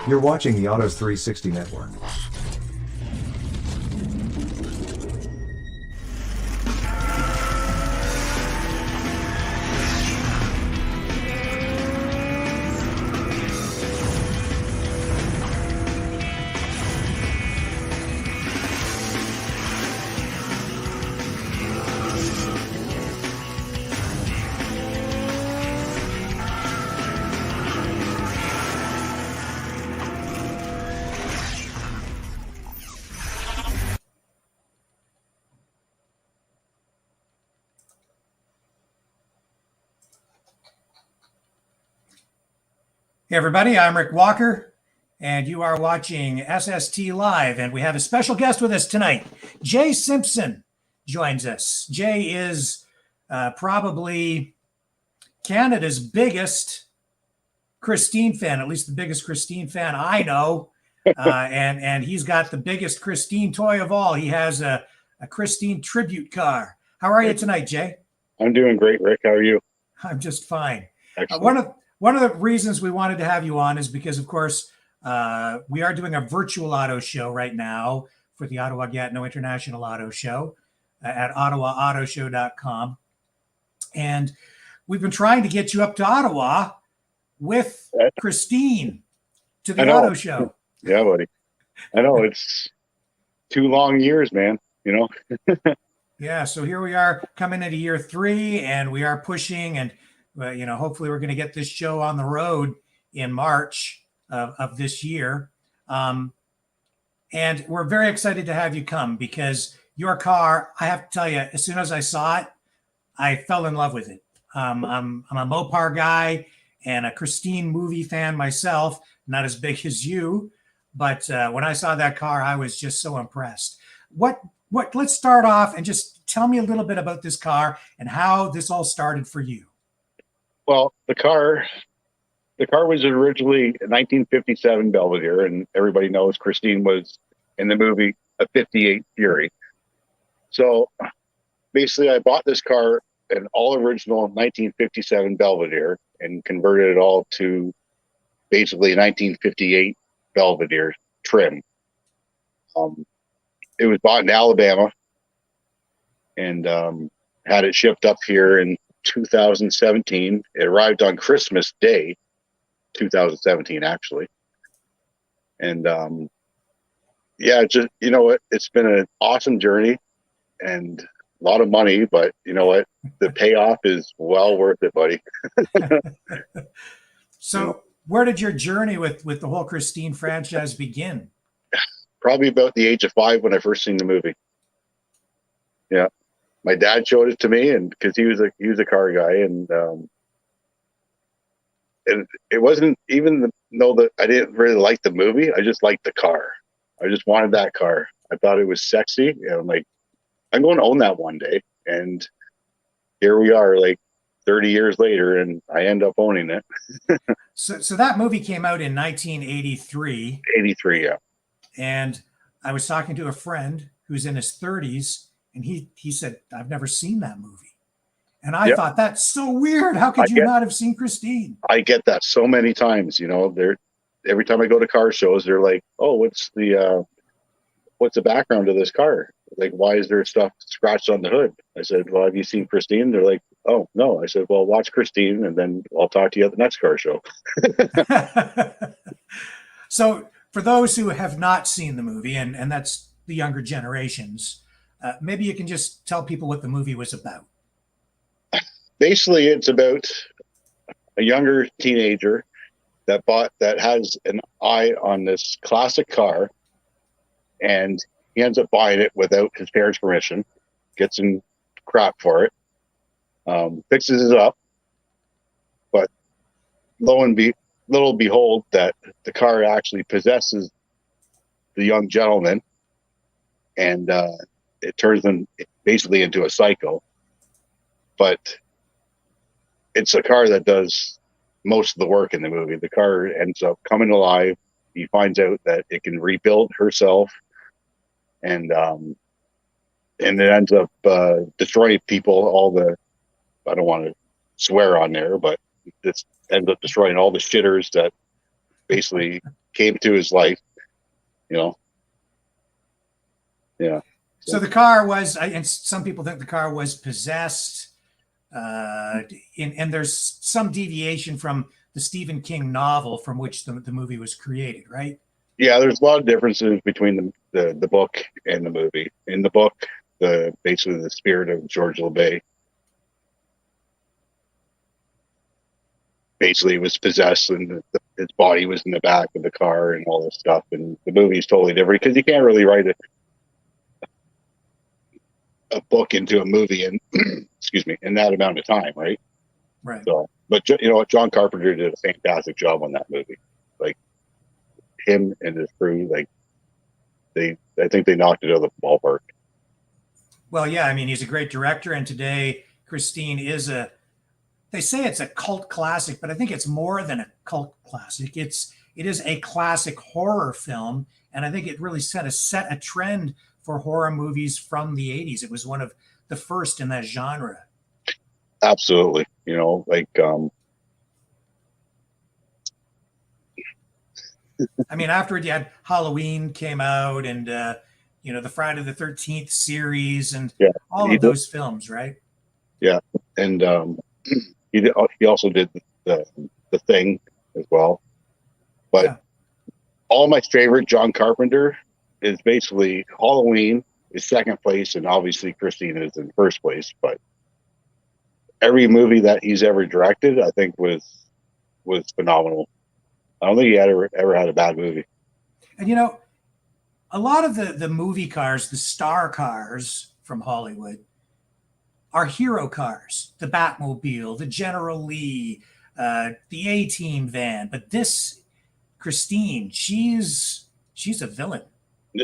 You're watching the Autos 360 Network. Hey everybody, I'm Rick Walker, and you are watching SST Live, and we have a special guest with us tonight. Jay Simpson joins us. Jay is probably Canada's biggest Christine fan, at least the biggest Christine fan I know, and he's got the biggest Christine toy of all. He has a Christine tribute car. How are you tonight, Jay? I'm doing great, Rick. How are you? I'm just fine. Excellent. One of the reasons we wanted to have you on is because, of course, we are doing a virtual auto show right now for the Ottawa Gatineau International Auto Show at ottawaautoshow.com. And we've been trying to get you up to Ottawa with Christine to the auto show. Yeah, buddy. I know it's 2 long years, man, you know? Yeah, so here we are coming into year 3, and we are pushing, and hopefully we're going to get this show on the road in March of this year. And we're very excited to have you come because your car, I have to tell you, as soon as I saw it, I fell in love with it. I'm a Mopar guy and a Christine movie fan myself, not as big as you. But when I saw that car, I was just so impressed. Let's start off and just tell me a little bit about this car and how this all started for you. Well, the car was originally a 1957 Belvedere, and everybody knows Christine was in the movie a 58 Fury. So basically, I bought this car, an all original 1957 Belvedere, and converted it all to basically a 1958 Belvedere trim. It was bought in Alabama and had it shipped up here in 2017. It arrived on Christmas Day, 2017, actually. And just, you know what, it's been an awesome journey and a lot of money, but you know what, the payoff is well worth it, buddy. So where did your journey with the whole Christine franchise begin? Probably about the age of 5 when I first seen the movie. Yeah. My dad showed it to me, and because he was a car guy, and it wasn't even though that I didn't really like the movie. I just liked the car. I just wanted that car. I thought it was sexy, and I'm like, I'm going to own that one day. And here we are, like 30 years later, and I end up owning it. So that movie came out in 1983. 83, yeah. And I was talking to a friend who's in his 30s. And he said, I've never seen that movie. And I thought, that's so weird. How could you not have seen Christine? I get that so many times, you know. Every time I go to car shows, they're like, oh, what's the background to this car? Like, why is there stuff scratched on the hood? I said, well, have you seen Christine? They're like, oh, no. I said, well, watch Christine, and then I'll talk to you at the next car show. So for those who have not seen the movie, and that's the younger generations, maybe you can just tell people what the movie was about. Basically, it's about a younger teenager that has an eye on this classic car, and he ends up buying it without his parents' permission, gets in crap for it, fixes it up, but little behold that the car actually possesses the young gentleman, and it turns him basically into a psycho. But it's a car that does most of the work in the movie. The car ends up coming alive. He finds out that it can rebuild herself, and it ends up destroying people. I don't want to swear on there, but it ends up destroying all the shitters that basically came to his life, you know. Yeah. So the car was, and some people think the car was possessed. And there's some deviation from the Stephen King novel from which the movie was created, right? Yeah, there's a lot of differences between the book and the movie. In the book, basically the spirit of George LeBay basically was possessed, and his body was in the back of the car and all this stuff. And the movie is totally different because you can't really write a book into a movie in excuse me, in that amount of time, right? Right. So, but you know what, John Carpenter did a fantastic job on that movie. Like him and his crew, like I think they knocked it out of the ballpark. Well, yeah, I mean, he's a great director, and today Christine is they say it's a cult classic, but I think it's more than a cult classic. It is a classic horror film, and I think it really set a trend for horror movies from the 80s. It was one of the first in that genre. Absolutely. You know, like I mean, afterward you had Halloween came out, and the Friday the 13th series, and yeah, all of those films, right? Yeah, and he also did the Thing as well. But Yeah. all my favorite John Carpenter is basically Halloween is second place, and obviously Christine is in first place. But every movie that he's ever directed, I think was phenomenal. I don't think he ever had a bad movie. And a lot of the movie cars, the star cars from Hollywood, are hero cars. The Batmobile, the General Lee, the A-Team van. But this Christine, she's a villain.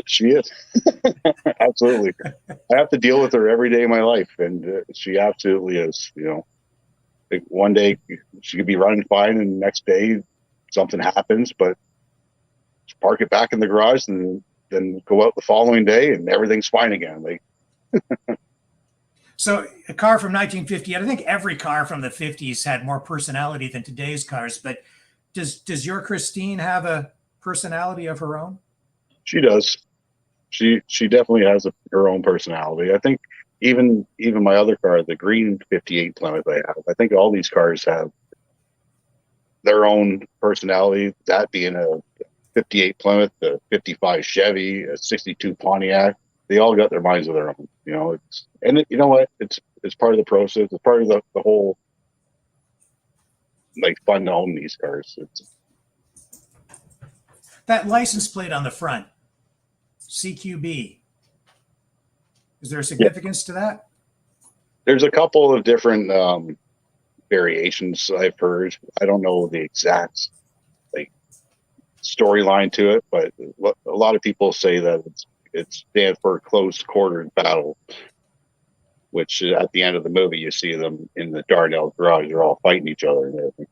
She is. Absolutely. I have to deal with her every day of my life, and she absolutely is. You know, like one day she could be running fine, and the next day something happens, but park it back in the garage, and then go out the following day, and everything's fine again. Like, so a car from 1950, I think every car from the 50s had more personality than today's cars. But does your Christine have a personality of her own? she does. She definitely has her own personality. I think even my other car, the green 58 Plymouth I have, I think all these cars have their own personality. That being a 58 Plymouth, a 55 Chevy, a 62 Pontiac, they all got their minds of their own. You know, you know what? It's part of the process. It's part of the whole like fun to own these cars. That license plate on the front, CQB. Is there a significance to that? There's a couple of different variations I've heard. I don't know the exact like storyline to it, but a lot of people say that it stands for close quartered battle, which at the end of the movie you see them in the Darnell garage. They're all fighting each other and everything.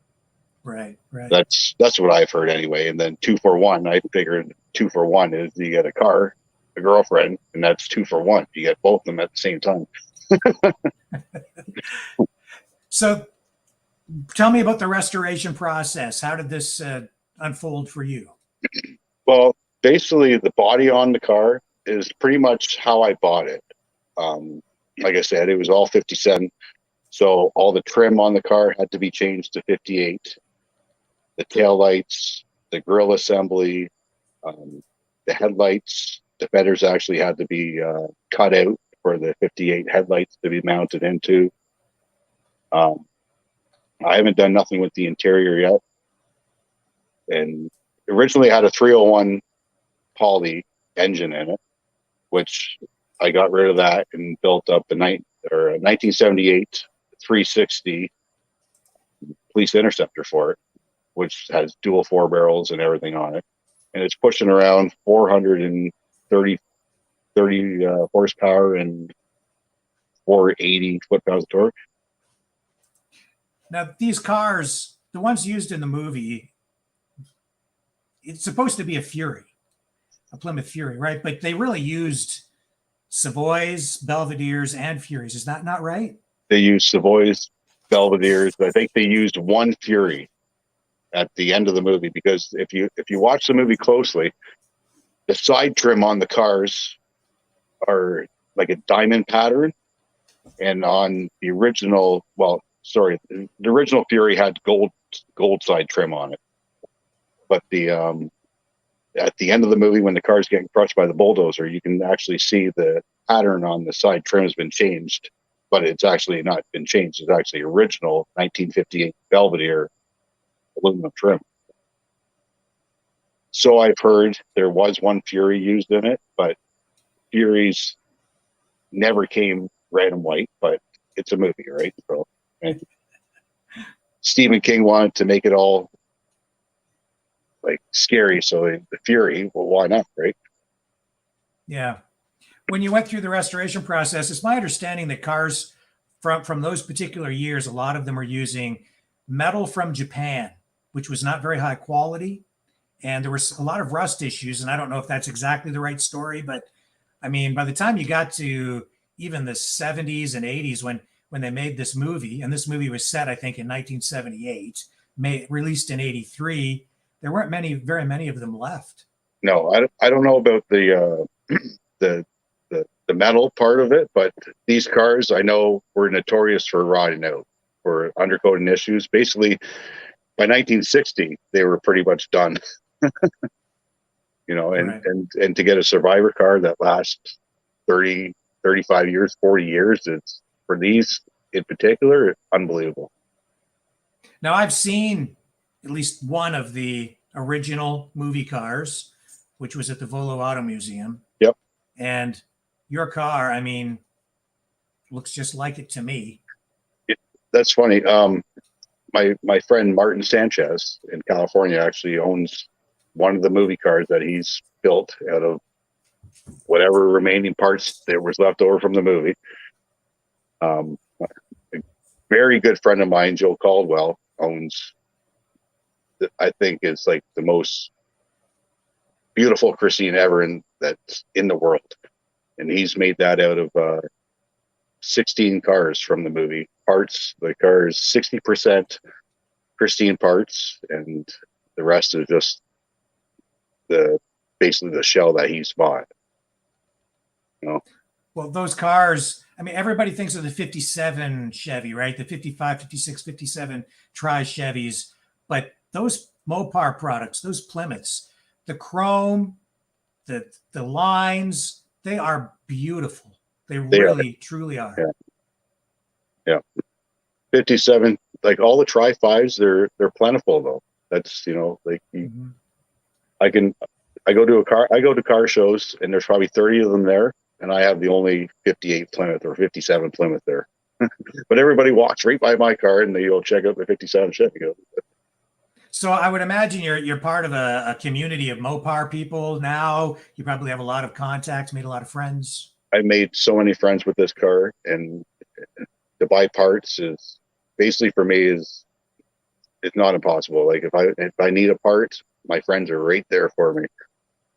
Right. That's what I've heard anyway. And then 2 for 1, I figured 2 for 1 is you get a car, a girlfriend, and that's 2 for 1. You get both of them at the same time. So tell me about the restoration process. How did this unfold for you? Well, basically the body on the car is pretty much how I bought it. Like I said, it was all 57. So all the trim on the car had to be changed to 58. The tail lights, the grill assembly, the headlights, the fenders actually had to be cut out for the 58 headlights to be mounted into. I haven't done nothing with the interior yet. And originally had a 301 Poly engine in it, which I got rid of that and built up a 1978 360 police interceptor for it, which has dual 4 barrels and everything on it. And it's pushing around 430 horsepower and 480 foot-pounds of torque. Now, these cars, the ones used in the movie, it's supposed to be a Fury, a Plymouth Fury, right? But they really used Savoys, Belvederes, and Furies. Is that not right? They used Savoys, Belvederes. I think they used one Fury. at the end of the movie, because if you watch the movie closely, the side trim on the cars are like a diamond pattern, and on the original, the original Fury had gold side trim on it, but the at the end of the movie, when the car's getting crushed by the bulldozer, you can actually see the pattern on the side trim has been changed, but it's actually not been changed. It's actually original 1958 Belvedere aluminum trim. So I've heard there was one Fury used in it, but Furies never came red and white, but it's a movie, right? So, and Stephen King wanted to make it all like scary, so the Fury, well, why not, right? Yeah. When you went through the restoration process, it's my understanding that cars from those particular years, a lot of them are using metal from Japan, which was not very high quality. And there was a lot of rust issues. And I don't know if that's exactly the right story, but I mean, by the time you got to even the 70s and 80s, when they made this movie, and this movie was set, I think, in 1978, released in 83, there weren't very many of them left. No, I don't know about the the metal part of it, but these cars I know were notorious for rotting out, for undercoating issues. Basically, by 1960, they were pretty much done. And, Right. and to get a survivor car that lasts 30, 35 years, 40 years, it's, for these in particular, unbelievable. Now, I've seen at least one of the original movie cars, which was at the Volo Auto Museum. Yep. And your car, I mean, looks just like it to me. That's funny. My friend Martin Sanchez in California actually owns one of the movie cars that he's built out of whatever remaining parts there was left over from the movie. A very good friend of mine, Joe Caldwell, owns, I think, is like the most beautiful Christine ever that's in the world, and he's made that out of 16 cars from the movie. Parts, the car is 60% Christine parts, and the rest is just basically the shell that he's bought. Well, those cars, I mean, everybody thinks of the 57 Chevy, right? The 55, 56, 57 Tri-Chevys. But those Mopar products, those Plymouths, the chrome, the lines, they are beautiful. They really, truly are. Yeah. 57, like all the Tri-5s, they're plentiful though. That's, I go to car shows and there's probably 30 of them there, and I have the only 58 Plymouth or 57 Plymouth there. But everybody walks right by my car and they go check out the 57 Chevy. So I would imagine you're part of a community of Mopar people now. You probably have a lot of contacts, made a lot of friends. I made so many friends with this car, and to buy parts is basically, for me, it's not impossible. Like if I need a part, my friends are right there for me,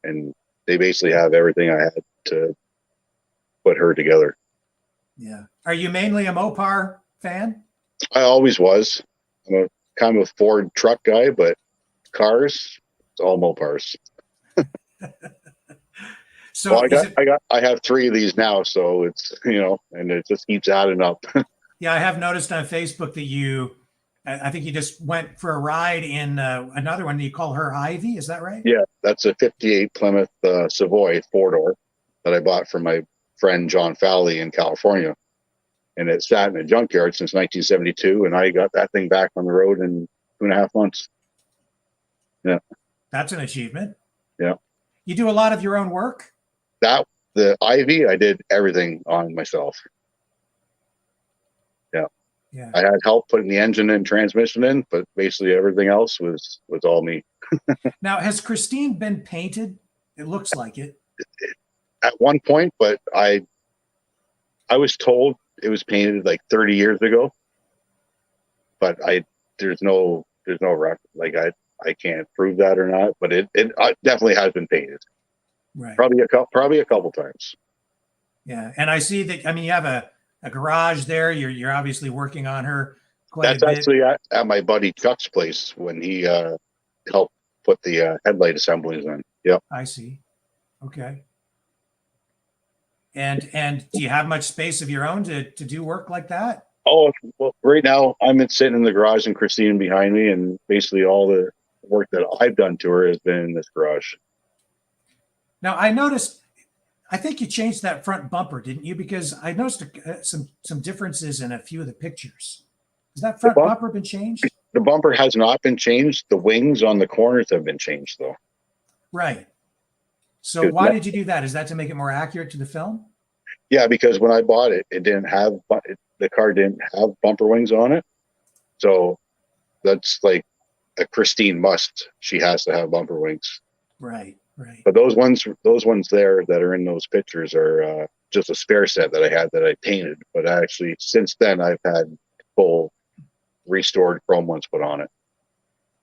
and they basically have everything I had to put her together. Yeah. Are you mainly a Mopar fan? I always was. I'm a kind of a Ford truck guy, but cars, it's all Mopars. So well, I have 3 of these now, so it's, and it just keeps adding up. Yeah, I have noticed on Facebook that I think you just went for a ride in another one. You call her Ivy, is that right? Yeah, that's a 58 Plymouth Savoy 4-door that I bought from my friend John Fowley in California. And it sat in a junkyard since 1972, and I got that thing back on the road in 2.5 months. Yeah. That's an achievement. Yeah. You do a lot of your own work? The Ivy, I did everything on myself. Yeah. I had help putting the engine and transmission in, but basically everything else was all me. Now, has Christine been painted? It looks like it. At one point, but I was told it was painted like 30 years ago, but there's no record. Like I can't prove that or not, but it definitely has been painted. Right. Probably a couple times. Yeah. And I see that, I mean, you have a garage there. You're obviously working on her quite That's a bit. actually at my buddy Chuck's place when he helped put the headlight assemblies in. Yep. I see. Okay. And do you have much space of your own to do work like that? Oh, well, right now sitting in the garage and Christine behind me, and basically all the work that I've done to her has been in this garage. Now I noticed. I think you changed that front bumper, didn't you? Because I noticed some differences in a few of the pictures. Has that front bumper been changed? The bumper has not been changed. The wings on the corners have been changed, though. Right. So why did you do that? Is that to make it more accurate to the film? Yeah, because when I bought it, the car didn't have bumper wings on it. So that's like a Christine must. She has to have bumper wings. Right, right. But those ones there that are in those pictures are just a spare set that I had that I painted. But actually, since then, I've had full restored chrome ones put on it.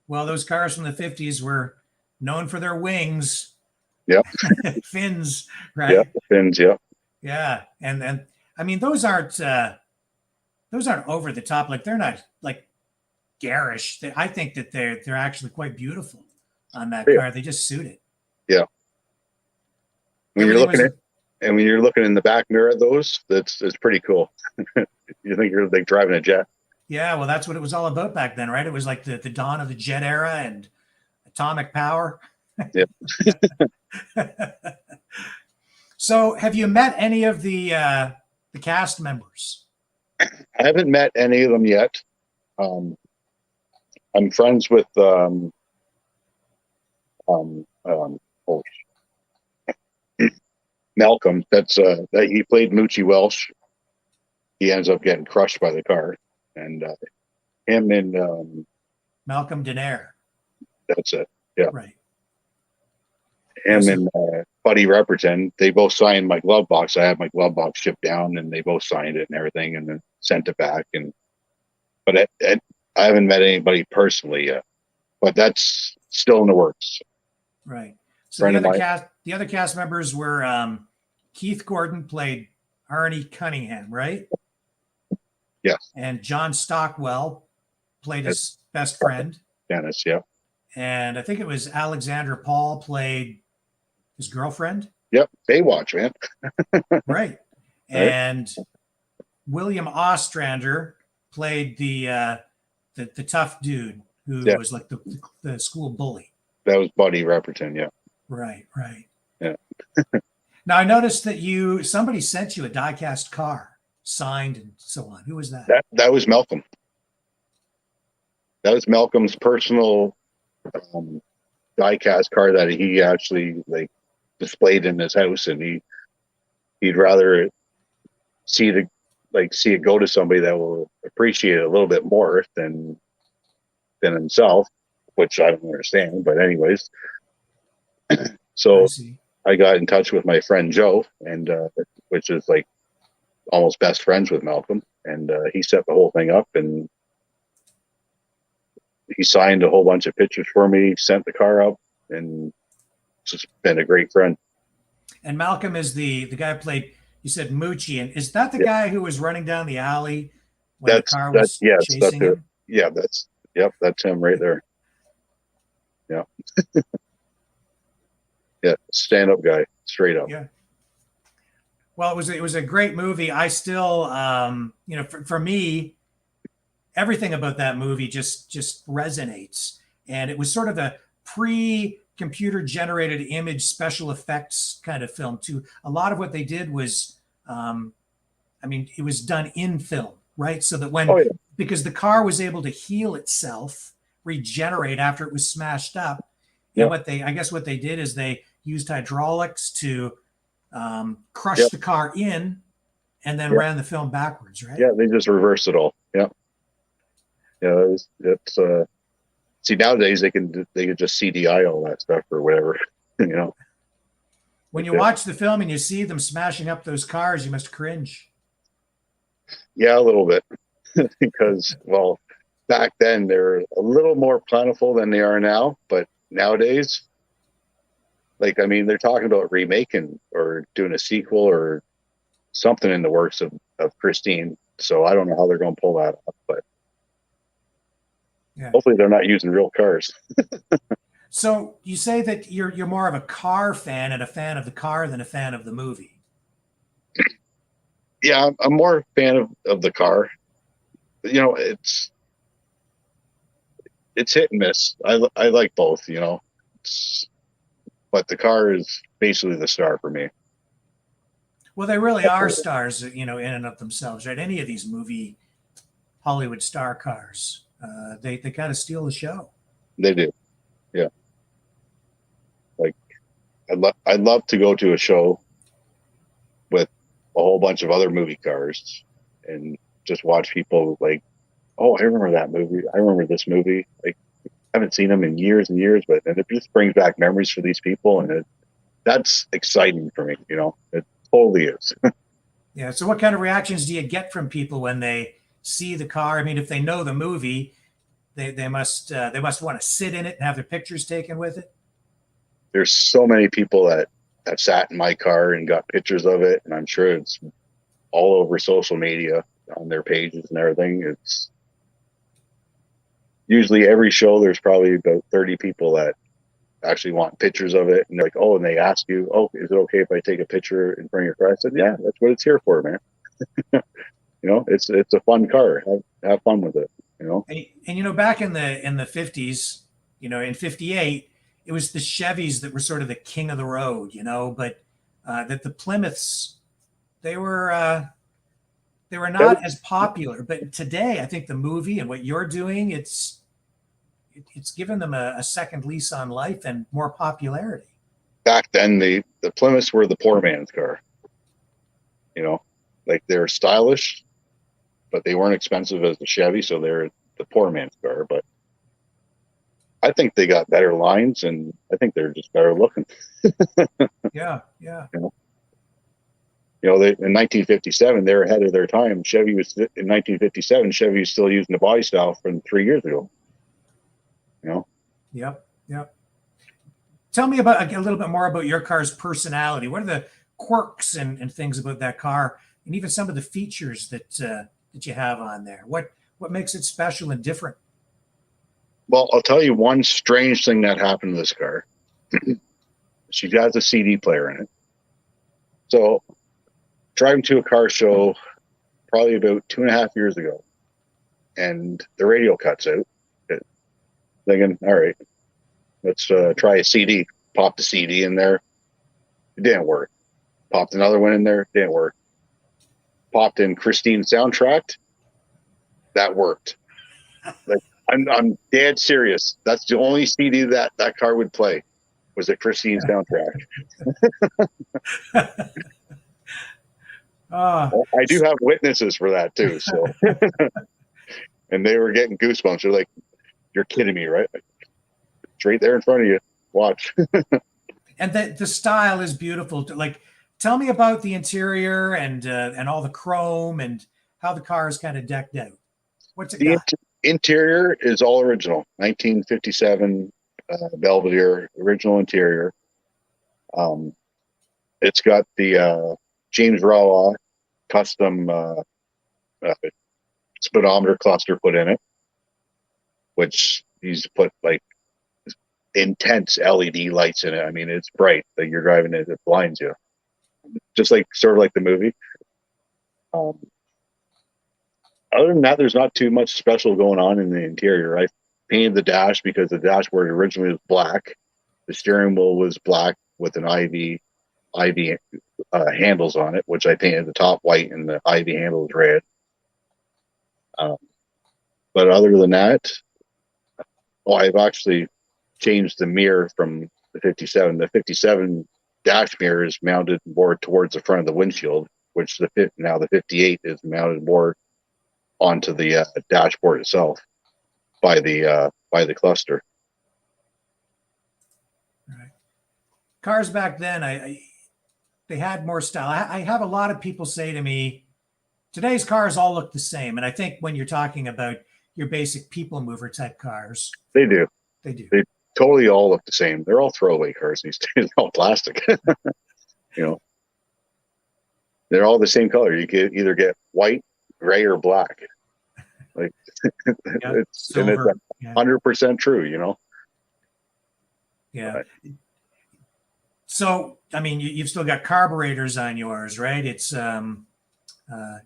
Well, those cars from the 50s were known for their wings. Yep. Fins, right? Yep, the fins, yep. Yeah. And I mean, those aren't over the top. Like, they're not like garish. I think that they're actually quite beautiful on that car. They just suit it. Yeah. When you're looking in the back mirror at those, it's pretty cool. You think you're like driving a jet. Yeah, well, that's what it was all about back then, right? It was like the dawn of the jet era and atomic power. Yep. So, have you met any of the cast members? I haven't met any of them yet. I'm friends with Malcolm. That's that he played Moochie Welsh. He ends up getting crushed by the car, and him and Malcolm Denaire. That's it. Yeah. Right. Him and Buddy Repperton, they both signed my glove box. I had my glove box shipped down, and they both signed it and everything, and then sent it back. But I haven't met anybody personally yet. But that's still in the works. Right. So the other cast members were Keith Gordon played Arnie Cunningham, right? Yes. And John Stockwell played his best friend. Dennis, yeah. And I think it was Alexandra Paul played his girlfriend. Yep. Baywatch, man. Right. And William Ostrander played the tough dude who was like the school bully. That was Buddy Repperton, yeah. Right, right. Yeah. Now I noticed that somebody sent you a die-cast car, signed and so on. Who was that? That was Malcolm. That was Malcolm's personal die-cast car that he actually displayed in his house, and he'd rather see it go to somebody that will appreciate it a little bit more than himself, which I don't understand. But anyways, so I got in touch with my friend Joe, and which is like almost best friends with Malcolm, and he set the whole thing up, and he signed a whole bunch of pictures for me, sent the car up, and just been a great friend. And Malcolm is the guy who played, you said Moochie, and is that the guy who was running down the alley when the car was chasing him? Yeah, that's him right there. Yeah. Yeah, stand-up guy, straight up. Yeah. Well, it was a great movie. I still, for me, everything about that movie just resonates. And it was sort of a pre-computer generated image special effects kind of film too. A lot of what they did was, it was done in film, right? So that because the car was able to heal itself, regenerate after it was smashed up. And what they did is they used hydraulics to crush the car in and then ran the film backwards, right? Yeah, they just reversed it all. Yeah. Yeah, it's see, nowadays they can just CDI all that stuff or whatever, When you watch the film and you see them smashing up those cars, you must cringe. Yeah, a little bit. Because, well, back then they're a little more plentiful than they are now, but nowadays, they're talking about remaking or doing a sequel or something in the works of Christine. So I don't know how they're going to pull that up, but Yeah. Hopefully they're not using real cars. So you say that you're more of a car fan and a fan of the car than a fan of the movie. Yeah, I'm more a fan of the car. You know, it's hit and miss. I like both, you know. But the car is basically the star for me. Well, they really are stars, in and of themselves, right? Any of these movie Hollywood star cars, they kind of steal the show. They do. Yeah. Like I'd love to go to a show with a whole bunch of other movie cars and just watch people like, oh, I remember that movie. I remember this movie. Like I haven't seen them in years and years, but and it just brings back memories for these people, and that's exciting for me. You know, it totally is. Yeah. So what kind of reactions do you get from people when they see the car? I mean, if they know the movie, they must want to sit in it and have their pictures taken with it. There's so many people that have sat in my car and got pictures of it, and I'm sure it's all over social media on their pages and everything. It's usually every show there's probably about 30 people that actually want pictures of it, and they're like, oh, and they ask you, oh, is it okay if I take a picture in front of your car? I said, yeah, that's what it's here for, man. You know, it's a fun car. Have fun with it, you know. And back in the 50s, in 58, it was the Chevys that were sort of the king of the road, but that the Plymouths, they were not as popular. But today, I think the movie and what you're doing, it's given them a second lease on life and more popularity. Back then, the Plymouths were the poor man's car. You know, like they're stylish, but they weren't expensive as the Chevy, so they're the poor man's car. But I think they got better lines, and I think they're just better looking. Yeah, yeah. In 1957, they're ahead of their time. Chevy was in 1957. Chevy was still using the body style from 3 years ago. You know. Yep, yep. Tell me about a little bit more about your car's personality. What are the quirks and things about that car, and even some of the features that you have on there? What makes it special and different? Well, I'll tell you one strange thing that happened to this car. She has a CD player in it. So, driving to a car show probably about 2.5 years ago, and the radio cuts out. Thinking, all right, let's try a CD. Popped the CD in there. It didn't work. Popped another one in there. Didn't work. Popped in Christine soundtrack. That worked. Like I'm dead serious. That's the only CD that car would play was a Christine soundtrack. I do have witnesses for that too. So, and they were getting goosebumps. They're like, "You're kidding me, right? It's right there in front of you. Watch." And the style is beautiful. Like, tell me about the interior and all the chrome and how the car is kind of decked out. What's it got? Interior is all original, 1957 Belvedere original interior. It's got the James Rawa custom speedometer cluster put in it, which he's put like intense LED lights in it. I mean, it's bright. Like you're driving it, it blinds you, just like sort of like the movie. Other than that, there's not too much special going on in the interior. I painted the dash because the dashboard originally was black. The steering wheel was black with an ivy handles on it, which I painted the top white and the ivy handles red. But other than that, I've actually changed the mirror from the 57. The 57 dash mirror is mounted more towards the front of the windshield, which now the 58 is mounted more onto the dashboard itself by the cluster. Right. Cars back then, they had more style. I have a lot of people say to me, today's cars all look the same. And I think when you're talking about your basic people mover type cars, They do. They do. They totally all look the same. They're all throwaway cars these days. They're all plastic. They're all the same color. You could either get white, gray, or black. Like yeah, silver. 100% true, you know? Yeah. So, I mean, you've still got carburetors on yours, right? It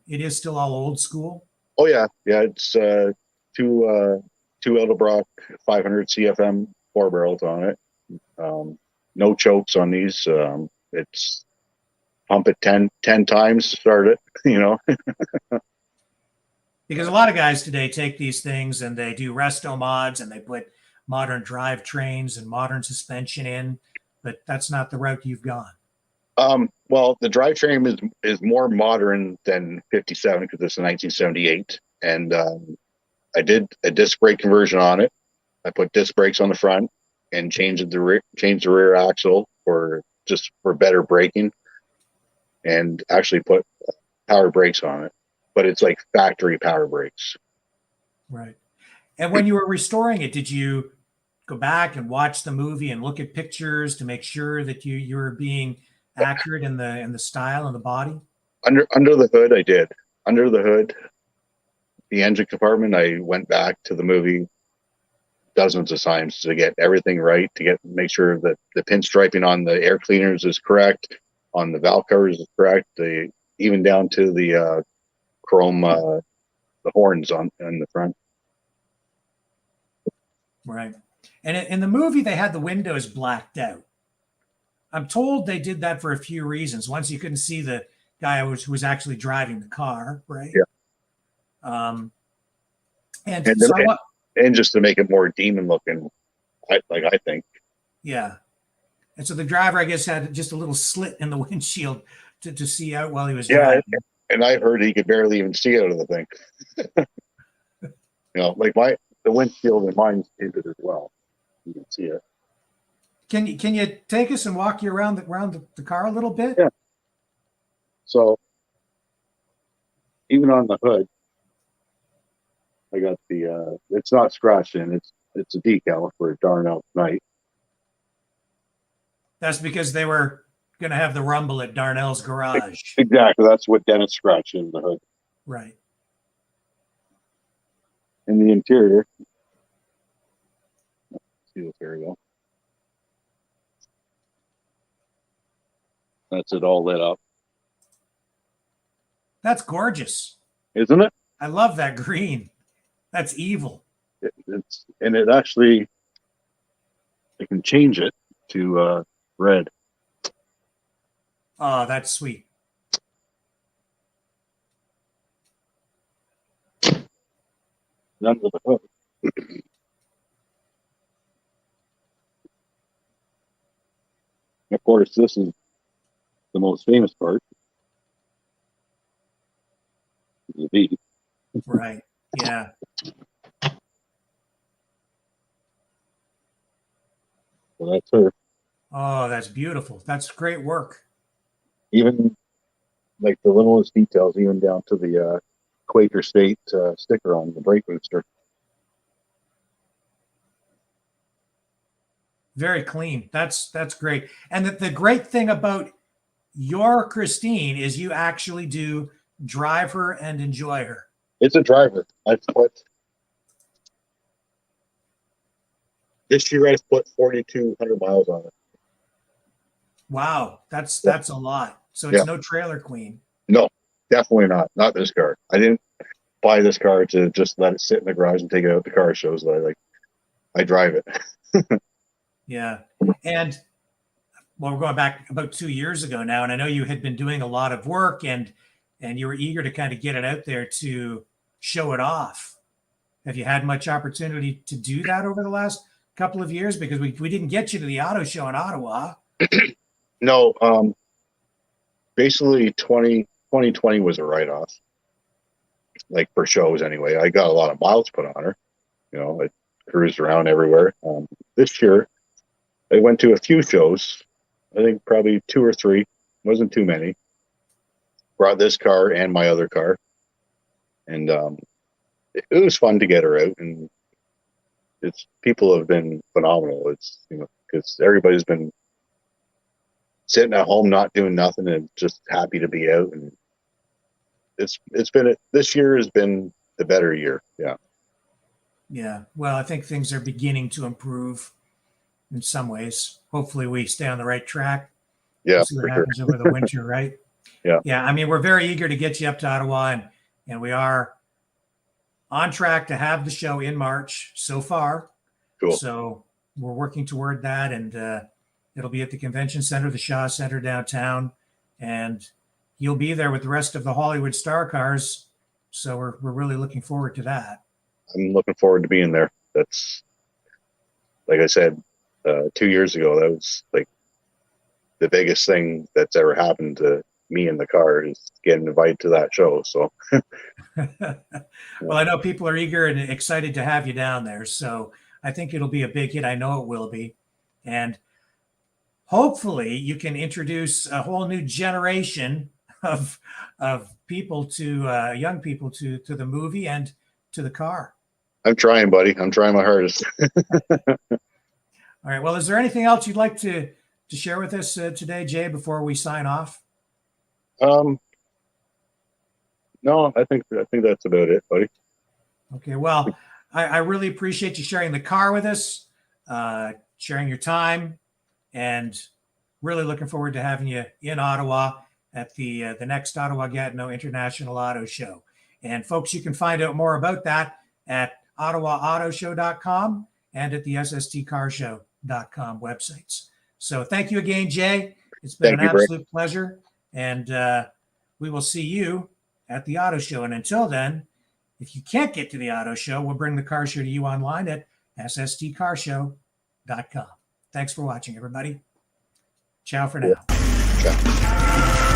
is still all old school. Oh yeah. Yeah. It's, two Edelbrock 500 CFM 4 barrels on it. No chokes on these. It's pump it 10 times, start it, you know? Because a lot of guys today take these things and they do resto mods and they put modern drivetrains and modern suspension in, but that's not the route you've gone. Well, the drivetrain is more modern than 57 because it's a 1978, and I did a disc brake conversion on it. I put disc brakes on the front and changed the rear axle for better braking, and actually put power brakes on it. But it's like factory power brakes. Right. And when you were restoring it, did you go back and watch the movie and look at pictures to make sure that you were being accurate in the style and the body? Under the hood, I did. Under the hood, the engine compartment, I went back to the movie dozens of times to get everything right, to make sure that the pinstriping on the air cleaners is correct, on the valve covers is correct, even down to the chrome, the horns on the front. Right. And in the movie, they had the windows blacked out. I'm told they did that for a few reasons. Once, you couldn't see the guy who was actually driving the car, right? Yeah. And so and just to make it more demon looking, I think. Yeah. And so the driver, I guess, had just a little slit in the windshield to see out while he was driving. And I heard he could barely even see out of the thing. You know, like the windshield in mine is it as well. You can see it. Can you take us and walk you around the car a little bit? Yeah. So even on the hood, I got it's not scratched in. It's a decal for Darnell Night. That's because they were going to have the rumble at Darnell's garage. Exactly. That's what Dennis scratched in the hood. Right. In the interior. Let's see, there we go. That's it all lit up. That's gorgeous. Isn't it? I love that green. That's evil. It actually, I can change it to red. Oh, that's sweet. Under the hood. Of course, this is the most famous part. The V. Right. Yeah. So that's her. Oh, that's beautiful. That's great work. Even like the littlest details, even down to the Quaker State sticker on the brake booster. Very clean. That's great. And the great thing about your Christine is you actually do drive her and enjoy her. It's a driver. This year I've put 4,200 miles on it. Wow, that's a lot. So it's no trailer queen. No, definitely not. Not this car. I didn't buy this car to just let it sit in the garage and take it out to car shows. I drive it. Yeah. And well, we're going back about 2 years ago now, and I know you had been doing a lot of work and you were eager to kind of get it out there to show it off. Have you had much opportunity to do that over the last couple of years? Because we didn't get you to the auto show in Ottawa. No, basically 2020 was a write-off, like for shows anyway. I got a lot of miles put on her. You know, I cruised around everywhere. This year, I went to a few shows. I think probably 2 or 3. Wasn't too many. Brought this car and my other car, and it was fun to get her out. And people have been phenomenal. It's because everybody's been sitting at home not doing nothing and just happy to be out. And this year has been the better year. Yeah. Yeah. Well, I think things are beginning to improve in some ways. Hopefully, we stay on the right track. Yeah, We'll see what for sure. happens over the winter, right? Yeah. Yeah. I mean, we're very eager to get you up to Ottawa, and we are on track to have the show in March so far. Cool. So we're working toward that, and it'll be at the Convention Center, the Shaw Center downtown, and you'll be there with the rest of the Hollywood star cars. So we're really looking forward to that. I'm looking forward to being there. That's, like I said, 2 years ago, that was like the biggest thing that's ever happened to me in the car is getting invited to that show. So, Well, I know people are eager and excited to have you down there. So I think it'll be a big hit. I know it will be. And hopefully you can introduce a whole new generation of people to young people to the movie and to the car. I'm trying, buddy. I'm trying my hardest. All right. Well, is there anything else you'd like to share with us today, Jay, before we sign off? No, I think that's about it, buddy. Okay. Well, I really appreciate you sharing the car with us, sharing your time, and really looking forward to having you in Ottawa at the next Ottawa Gatineau International Auto Show. And folks, you can find out more about that at ottawaautoshow.com and at the sstcarshow.com websites. So thank you again, Jay. It's been an absolute pleasure. And we will see you at the auto show. And until then, if you can't get to the auto show, we'll bring the car show to you online at sstcarshow.com. Thanks for watching, everybody. Ciao for now. Ciao.